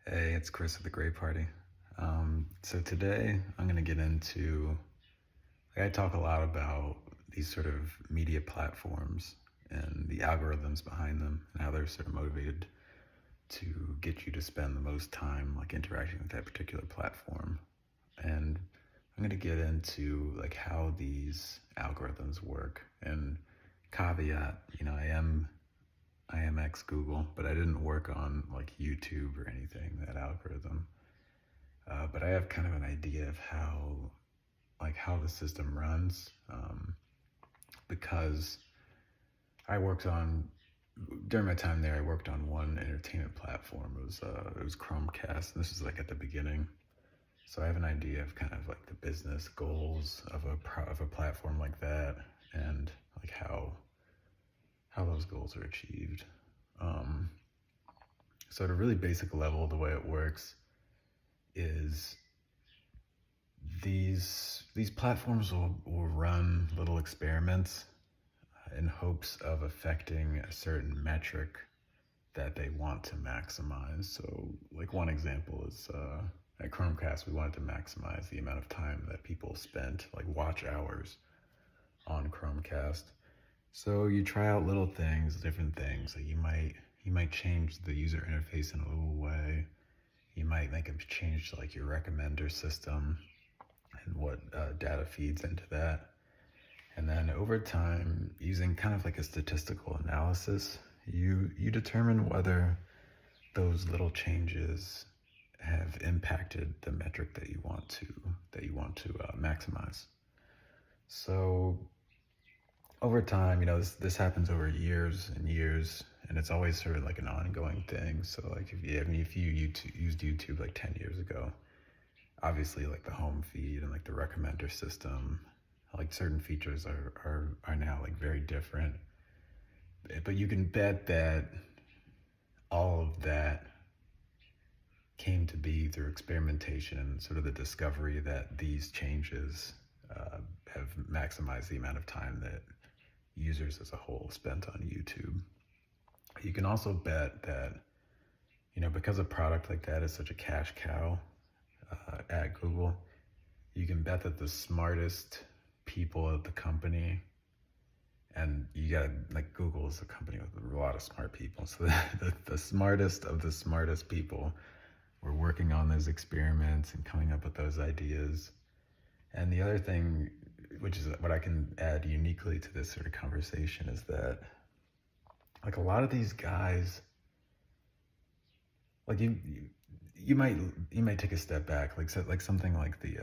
Hey, it's Chris at the Gray Party. So today I'm going to get into, I talk a lot about these sort of media platforms and the algorithms behind them and how they're sort of motivated to get you to spend the most time like interacting with that particular platform. And I'm going to get into like how these algorithms work and caveat, I am ex Google, but I didn't work on like YouTube or anything, that algorithm. But I have kind of an idea of how the system runs, because I worked on during my time there. I worked on one entertainment platform. It was Chromecast. And this was like at the beginning, so I have an idea of kind of like the business goals of a platform like that, and like how those goals are achieved. Um, so at a really basic level, the way it works is these platforms will run little experiments in hopes of affecting a certain metric that they want to maximize. So, like one example is at Chromecast, we wanted to maximize the amount of time that people spent, like watch hours, on Chromecast. So you try out little things, different things. Like you might change the user interface in a little way. You might make a change to like your recommender system and what data feeds into that. And then over time, using kind of like a statistical analysis, you determine whether those little changes have impacted the metric that you want to maximize. So over time, this happens over years and years, and it's always sort of like an ongoing thing. So like if you used YouTube like 10 years ago, obviously like the home feed and like the recommender system, like certain features are now like very different. But you can bet that all of that came to be through experimentation and sort of the discovery that these changes have maximized the amount of time that users as a whole spent on YouTube. You can also bet that, because a product like that is such a cash cow at Google, you can bet that the smartest people at the company, and you got like Google is a company with a lot of smart people, so the smartest of the smartest people were working on those experiments and coming up with those ideas. And the other thing, which is what I can add uniquely to this sort of conversation, is that like a lot of these guys, like you might take a step back, like something like the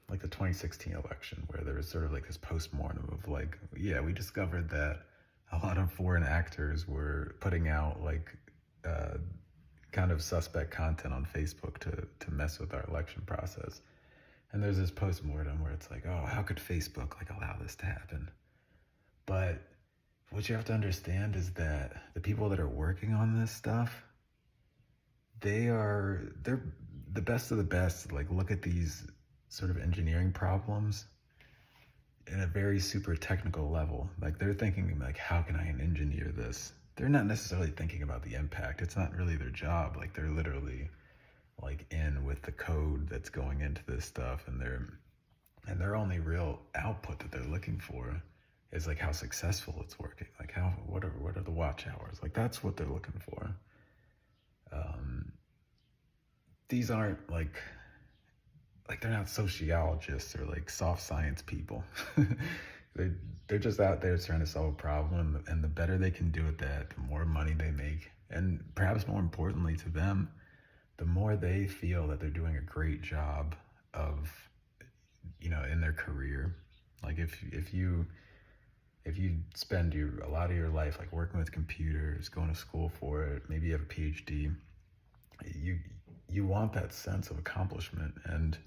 2016 election, where there was sort of like this postmortem of like, yeah, we discovered that a lot of foreign actors were putting out like uh, kind of suspect content on Facebook to mess with our election process. And there's this postmortem where it's like, oh, how could Facebook like allow this to happen? But what you have to understand is that the people that are working on this stuff, they're the best of the best. Like look at these sort of engineering problems in a very super technical level. Like they're thinking like, how can I engineer this? They're not necessarily thinking about the impact. It's not really their job. Like they're literally like in with the code that's going into this stuff, and their only real output that they're looking for is like how successful it's working. Like what are the watch hours? Like that's what they're looking for. Um, these aren't like they're not sociologists or like soft science people. They're just out there trying to solve a problem, and the better they can do at that, the more money they make, and perhaps more importantly to them, the more they feel that they're doing a great job of, in their career. Like if you spend a lot of your life like working with computers, going to school for it, maybe you have a PhD, you you want that sense of accomplishment, and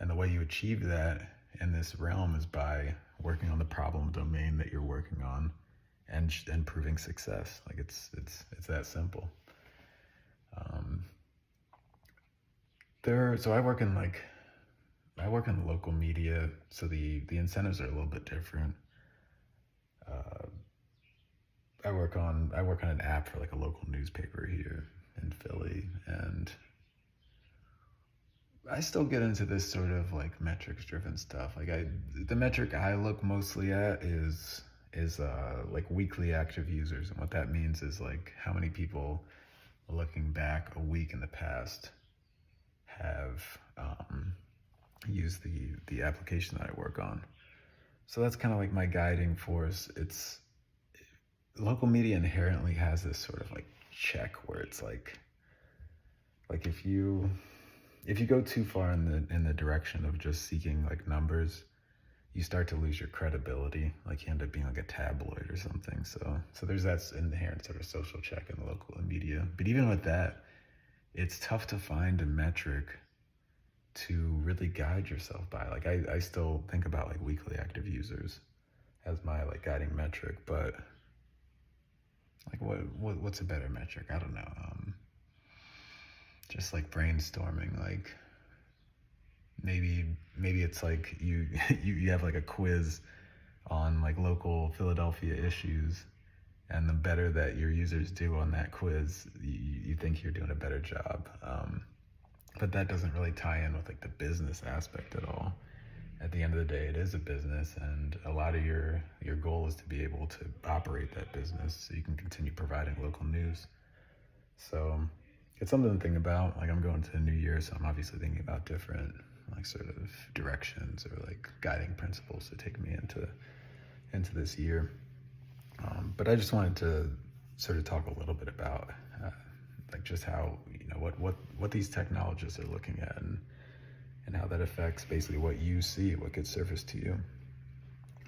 the way you achieve that in this realm is by working on the problem domain that you're working on, and proving success. Like it's that simple. Um, so I work in local media, so the incentives are a little bit different. Uh, I work on an app for like a local newspaper here in Philly, and I still get into this sort of like metrics driven stuff. The metric I look mostly at is like weekly active users, and what that means is like how many people looking back a week in the past have used the application that I work on. So that's kind of like my guiding force. It's local media inherently has this sort of like check where it's like if you go too far in the direction of just seeking like numbers, you start to lose your credibility. Like you end up being like a tabloid or something. So there's that inherent sort of social check in the local media. But even with that, it's tough to find a metric to really guide yourself by. Like I still think about like weekly active users as my like guiding metric, but like what's a better metric? I don't know. Just like brainstorming, like maybe it's like you have like a quiz on like local Philadelphia issues, and the better that your users do on that quiz, you think you're doing a better job. But that doesn't really tie in with like the business aspect at all. At the end of the day, it is a business, and a lot of your goal is to be able to operate that business so you can continue providing local news. So it's something to think about. Like I'm going to the new year, so I'm obviously thinking about different like sort of directions or like guiding principles to take me into this year. But I just wanted to sort of talk a little bit about like just how, you know, what these technologists are looking at, and how that affects basically what you see, what gets surfaced to you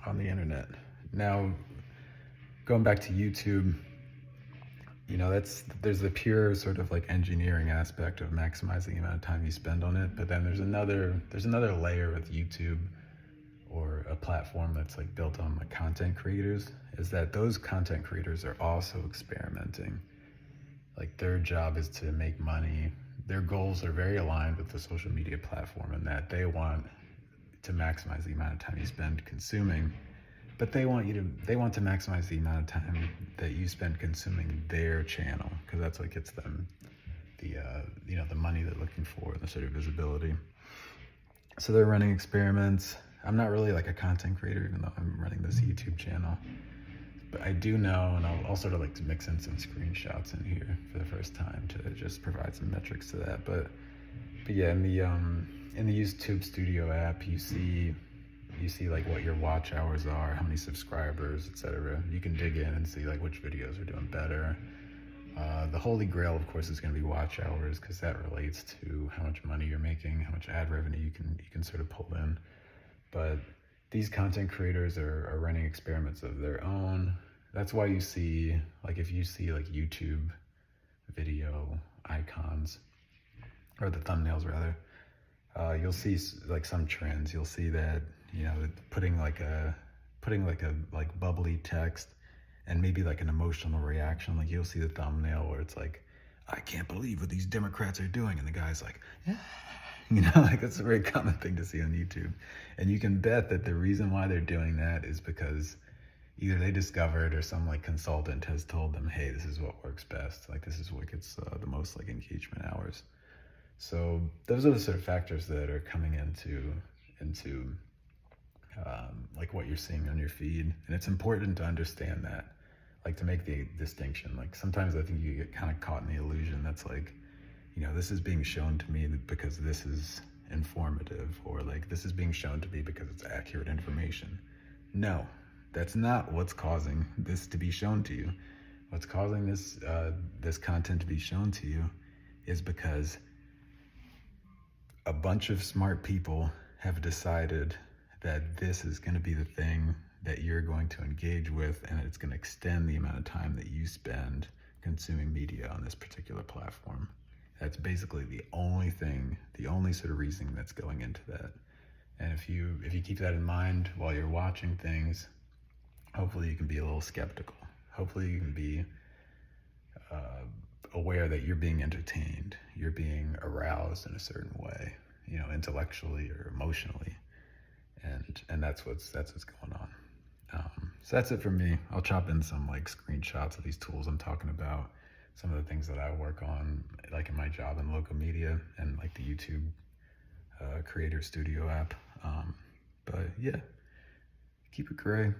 on the internet. Now, going back to YouTube, you know, there's the pure sort of like engineering aspect of maximizing the amount of time you spend on it, but then there's another layer with YouTube or a platform that's like built on like content creators, is that those content creators are also experimenting. Like their job is to make money. Their goals are very aligned with the social media platform in that they want to maximize the amount of time you spend consuming, but they want to maximize the amount of time that you spend consuming their channel, because that's what gets them the money they're looking for, the sort of visibility. So they're running experiments. I'm not really like a content creator, even though I'm running this YouTube channel. But I do know, and I'll sort of like to mix in some screenshots in here for the first time to just provide some metrics to that. But yeah, in the YouTube Studio app, you see like what your watch hours are, how many subscribers, etc. You can dig in and see like which videos are doing better. The holy grail, of course, is going to be watch hours, because that relates to how much money you're making, how much ad revenue you can sort of pull in. But these content creators are running experiments of their own. That's why you see, like if you see like YouTube video icons, or the thumbnails rather, you'll see like some trends. You'll see that, you know, putting like a bubbly text and maybe like an emotional reaction. Like you'll see the thumbnail where it's like, I can't believe what these Democrats are doing, and the guy's like, you know, like that's a very common thing to see on YouTube. And you can bet that the reason why they're doing that is because either they discovered, or some like consultant has told them, hey, this is what works best. Like this is what gets the most like engagement hours. So those are the sort of factors that are coming into like what you're seeing on your feed. And it's important to understand that, like to make the distinction. Like sometimes I think you get kind of caught in the illusion that's like, you know, this is being shown to me because this is informative, or like this is being shown to me because it's accurate information. No, that's not what's causing this to be shown to you. What's causing this content to be shown to you is because a bunch of smart people have decided that this is going to be the thing that you're going to engage with, and it's going to extend the amount of time that you spend consuming media on this particular platform. That's basically the only sort of reasoning that's going into that. And if you keep that in mind while you're watching things, hopefully you can be a little skeptical. Hopefully you can be aware that you're being entertained, you're being aroused in a certain way, you know, intellectually or emotionally, and that's what's going on. So that's it for me. I'll chop in some like screenshots of these tools I'm talking about, some of the things that I work on, like in my job in local media and like the YouTube creator studio app. But yeah, keep it gray.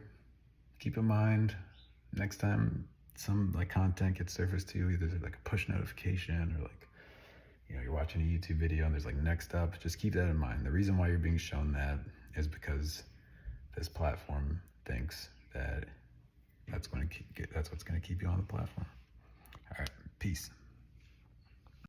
Keep in mind, next time some like content gets surfaced to you, either like a push notification or like, you're watching a YouTube video and there's like next up, just keep that in mind. The reason why you're being shown that is because this platform thinks that that's what's going to keep you on the platform. All right, peace.